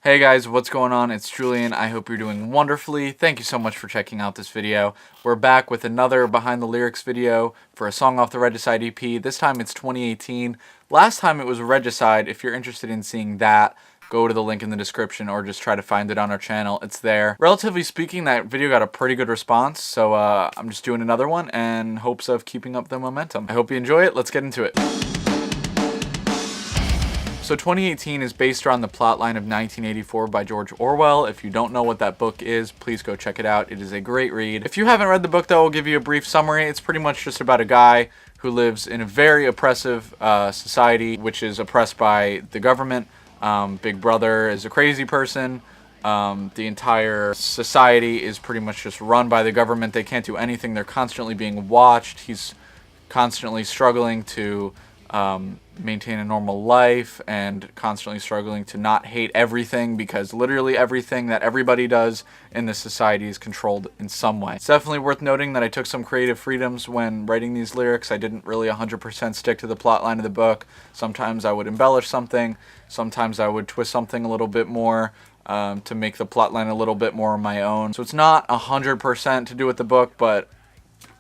Hey guys, what's going on? It's Julian. I hope you're doing wonderfully. Thank you so much for checking out this video. We're back with another behind the lyrics video for a song off the Regicide EP. This time it's 2018. Last time it was Regicide. If you're interested in seeing that, go to the link in the description or just try to find it on our channel. It's there. Relatively speaking, that video got a pretty good response, so I'm just doing another one in hopes of keeping up the momentum. I hope you enjoy it. Let's get into it. So 2018 is based around the plotline of 1984 by George Orwell. If you don't know what that book is, please go check it out. It is a great read. If you haven't read the book, though, I'll give you a brief summary. It's pretty much just about a guy who lives in a very oppressive society, which is oppressed by the government. Big Brother is a crazy person. The entire society is pretty much just run by the government. They can't do anything. They're constantly being watched. He's constantly struggling to maintain a normal life and constantly struggling to not hate everything, because literally everything that everybody does in this society is controlled in some way. It's definitely worth noting that I took some creative freedoms when writing these lyrics. I didn't really 100% stick to the plot line of the book. Sometimes I would embellish something, sometimes I would twist something a little bit more to make the plot line a little bit more my own. So it's not 100% to do with the book, but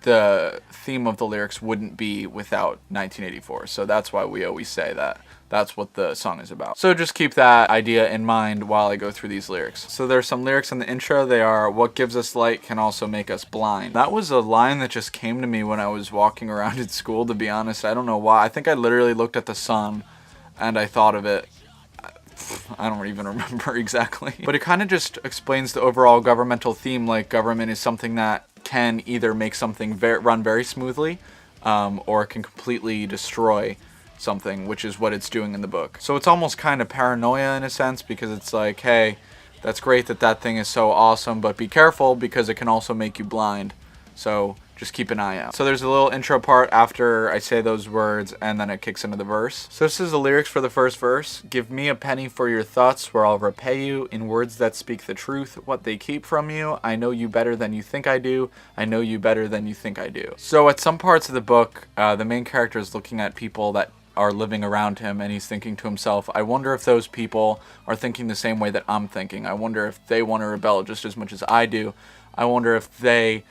the theme of the lyrics wouldn't be without 1984. So that's why we always say that that's what the song is about. So just keep that idea in mind while I go through these lyrics. So there's some lyrics in the intro. They are, "What gives us light can also make us blind." That was a line that just came to me when I was walking around at school, to be honest. I don't know why. I think I literally looked at the sun and I thought of it. I don't even remember exactly. But it kind of just explains the overall governmental theme. Like, government is something that can either make something run very smoothly or it can completely destroy something, which is what it's doing in the book. So it's almost kind of paranoia in a sense, because it's like, hey, that's great that that thing is so awesome, but be careful because it can also make you blind. So just keep an eye out. So there's a little intro part after I say those words, and then it kicks into the verse. So this is the lyrics for the first verse. "Give me a penny for your thoughts, where I'll repay you in words that speak the truth, what they keep from you. I know you better than you think I do. I know you better than you think I do." So at some parts of the book, the main character is looking at people that are living around him, and he's thinking to himself, I wonder if those people are thinking the same way that I'm thinking. I wonder if they want to rebel just as much as I do. I wonder if they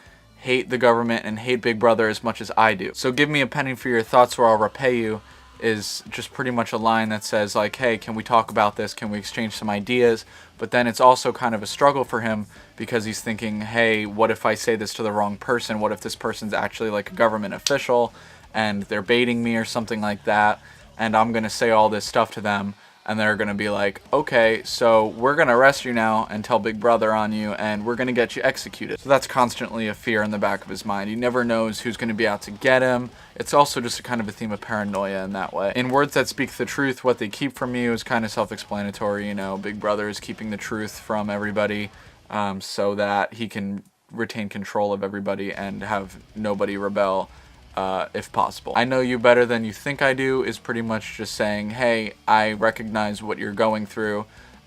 hate the government and hate Big Brother as much as I do. So "give me a penny for your thoughts, or I'll repay you" is just pretty much a line that says, like, hey, can we talk about this? Can we exchange some ideas? But then it's also kind of a struggle for him, because he's thinking, hey, what if I say this to the wrong person? What if this person's actually like a government official and they're baiting me or something like that, and I'm gonna say all this stuff to them, and they're going to be like, okay, so we're going to arrest you now and tell Big Brother on you, and we're going to get you executed. So that's constantly a fear in the back of his mind. He never knows who's going to be out to get him. It's also just a kind of a theme of paranoia in that way. In words that speak the truth, what they keep from you is kind of self-explanatory. You know, Big Brother is keeping the truth from everybody so that he can retain control of everybody and have nobody rebel. If possible. "I know you better than you think I do" is pretty much just saying, hey, I recognize what you're going through.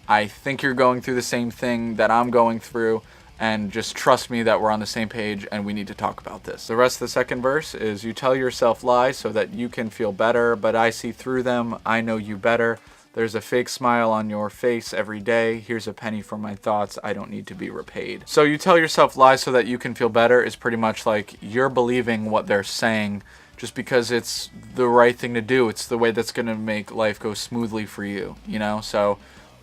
I think you're going through the same thing that I'm going through, and just trust me that we're on the same page and we need to talk about this. The rest of the second verse is, "You tell yourself lies so that you can feel better, but I see through them. I know you better. There's a fake smile on your face every day. Here's a penny for my thoughts. I don't need to be repaid." So "you tell yourself lies so that you can feel better" is pretty much like you're believing what they're saying just because it's the right thing to do. It's the way that's going to make life go smoothly for you, you know? So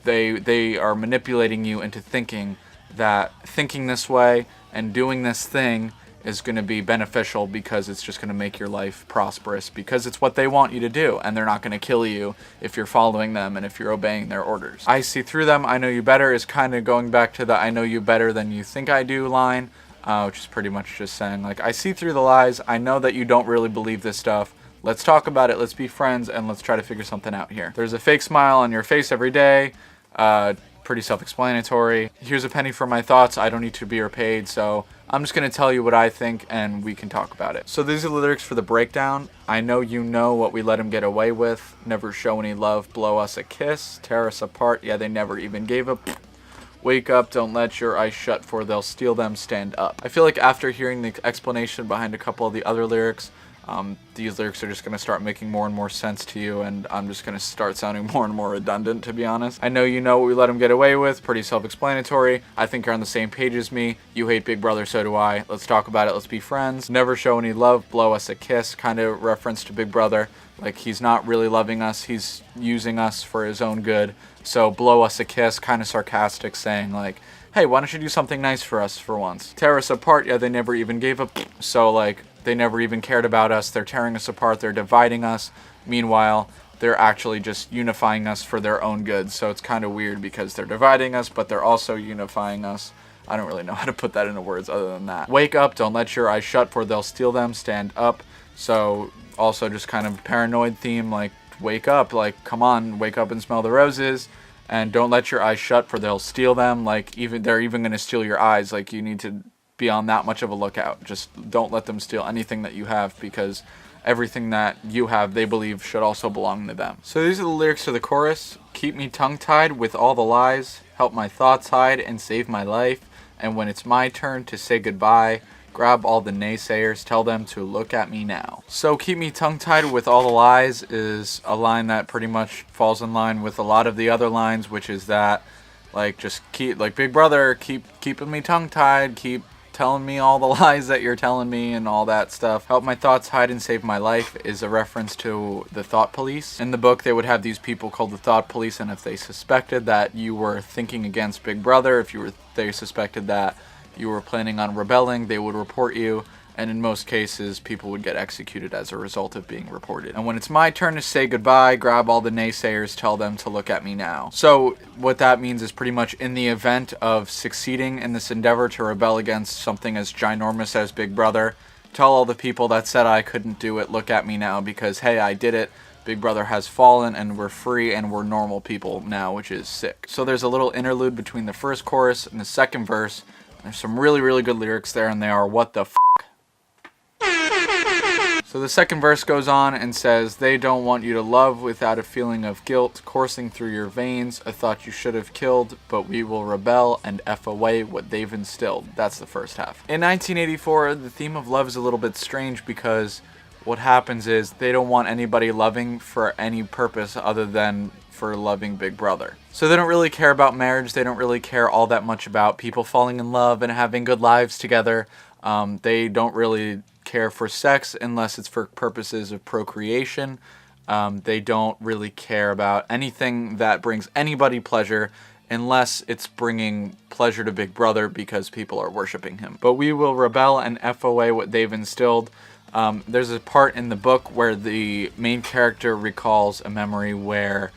they are manipulating you into thinking that thinking this way and doing this thing is going to be beneficial, because it's just going to make your life prosperous, because it's what they want you to do, and they're not going to kill you if you're following them and if you're obeying their orders. "I see through them. I know you better" is kind of going back to the "I know you better than you think I do" line, which is pretty much just saying, like, I see through the lies. I know that you don't really believe this stuff. Let's talk about it. Let's be friends, and let's try to figure something out here. "There's a fake smile on your face every day." Pretty self-explanatory. "Here's a penny for my thoughts. I don't need to be repaid. So I'm just going to tell you what I think and we can talk about it." So these are the lyrics for the breakdown. "I know you know what we let him get away with. Never show any love, blow us a kiss. Tear us apart, yeah, they never even gave up. Wake up, don't let your eyes shut, for they'll steal them, stand up." I feel like after hearing the explanation behind a couple of the other lyrics, these lyrics are just going to start making more and more sense to you, and I'm just going to start sounding more and more redundant, to be honest. I know you know what we let him get away with, pretty self-explanatory. I think you're on the same page as me. You hate Big Brother, so do I. Let's talk about it, let's be friends. Never show any love, blow us a kiss, kind of reference to Big Brother. Like, he's not really loving us, he's using us for his own good. So blow us a kiss, kind of sarcastic, saying like, hey, why don't you do something nice for us for once? Tear us apart, yeah, they never even gave a so like, they never even cared about us. They're tearing us apart. They're dividing us. Meanwhile, they're actually just unifying us for their own good. So it's kind of weird because they're dividing us, but they're also unifying us. I don't really know how to put that into words other than that. Wake up. Don't let your eyes shut, for they'll steal them. Stand up. So also just kind of paranoid theme, like wake up. Like, come on, wake up and smell the roses. And don't let your eyes shut, for they'll steal them. Like, they're even going to steal your eyes. Like, you need to be on that much of a lookout. Just don't let them steal anything that you have, because everything that you have, they believe, should also belong to them. So these are the lyrics to the chorus. Keep me tongue-tied with all the lies, help my thoughts hide and save my life, and when it's my turn to say goodbye, grab all the naysayers, tell them to look at me now. So keep me tongue-tied with all the lies is a line that pretty much falls in line with a lot of the other lines, which is that, like, just keep, like, Big Brother, keeping me tongue-tied, keep telling me all the lies that you're telling me and all that stuff. Help my thoughts hide and save my life is a reference to the thought police. In the book, they would have these people called the thought police, and if they suspected that you were thinking against Big Brother, they suspected that you were planning on rebelling, they would report you, and in most cases, people would get executed as a result of being reported. And when it's my turn to say goodbye, grab all the naysayers, tell them to look at me now. So what that means is pretty much in the event of succeeding in this endeavor to rebel against something as ginormous as Big Brother, tell all the people that said I couldn't do it, look at me now, because hey, I did it. Big Brother has fallen, and we're free, and we're normal people now, which is sick. So there's a little interlude between the first chorus and the second verse. There's some really, really good lyrics there, and they are, what the f***. So the second verse goes on and says, they don't want you to love without a feeling of guilt coursing through your veins, a thought you should have killed, but we will rebel and F away what they've instilled. That's the first half. In 1984, the theme of love is a little bit strange because what happens is they don't want anybody loving for any purpose other than for loving Big Brother. So they don't really care about marriage. They don't really care all that much about people falling in love and having good lives together. They don't really care for sex unless it's for purposes of procreation. They don't really care about anything that brings anybody pleasure unless it's bringing pleasure to Big Brother because people are worshiping him. But we will rebel and F away what they've instilled. There's a part in the book where the main character recalls a memory where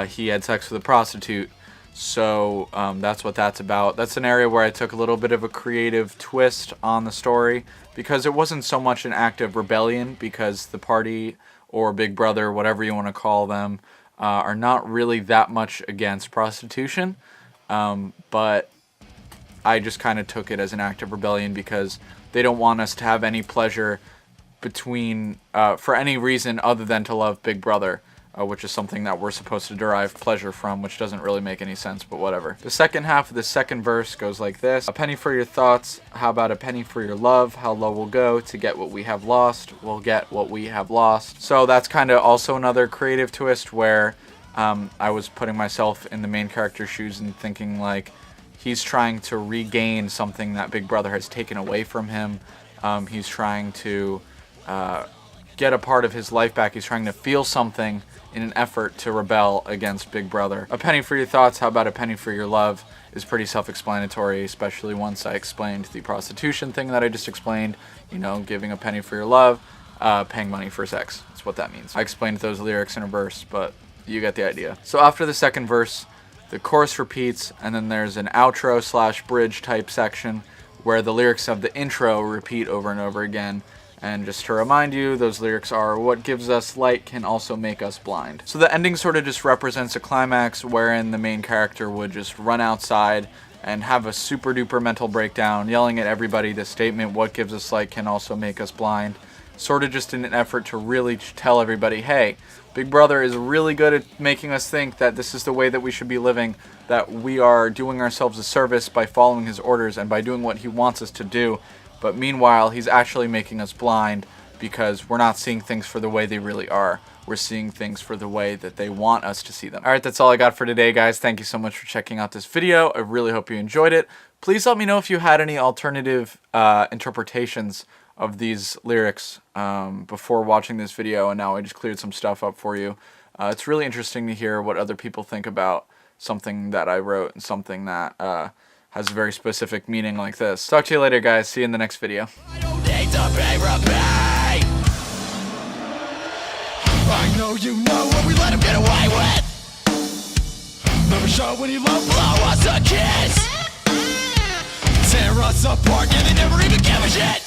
he had sex with a prostitute. So that's what that's about. That's an area where I took a little bit of a creative twist on the story because it wasn't so much an act of rebellion, because the party or Big Brother, whatever you want to call them, are not really that much against prostitution. But I just kind of took it as an act of rebellion because they don't want us to have any pleasure between for any reason other than to love Big Brother. Which is something that we're supposed to derive pleasure from, which doesn't really make any sense, but whatever. The second half of the second verse goes like this. A penny for your thoughts, how about a penny for your love? How low we'll go to get what we have lost, we'll get what we have lost. So that's kind of also another creative twist where I was putting myself in the main character's shoes and thinking like, he's trying to regain something that Big Brother has taken away from him. He's trying to get a part of his life back. He's trying to feel something in an effort to rebel against Big Brother. A penny for your thoughts, how about a penny for your love, is pretty self-explanatory, especially once I explained the prostitution thing that I just explained. You know, giving a penny for your love, paying money for sex. That's what that means. I explained those lyrics in a verse, but you get the idea. So after the second verse, the chorus repeats, and then there's an outro / bridge type section where the lyrics of the intro repeat over and over again. And just to remind you, those lyrics are, what gives us light can also make us blind. So the ending sort of just represents a climax wherein the main character would just run outside and have a super duper mental breakdown, yelling at everybody the statement, what gives us light can also make us blind. Sort of just in an effort to really tell everybody, hey, Big Brother is really good at making us think that this is the way that we should be living, that we are doing ourselves a service by following his orders and by doing what he wants us to do. But meanwhile, he's actually making us blind, because we're not seeing things for the way they really are. We're seeing things for the way that they want us to see them. All right, that's all I got for today, guys. Thank you so much for checking out this video. I really hope you enjoyed it. Please let me know if you had any alternative interpretations of these lyrics before watching this video, and now I just cleared some stuff up for you. It's really interesting to hear what other people think about something that I wrote and something that has a very specific meaning like this. Talk to you later, guys. See you in the next video. I know you know what we let him get away with. Never show when you love, blow us a kiss. Tear us apart, yeah, they never even give a shit.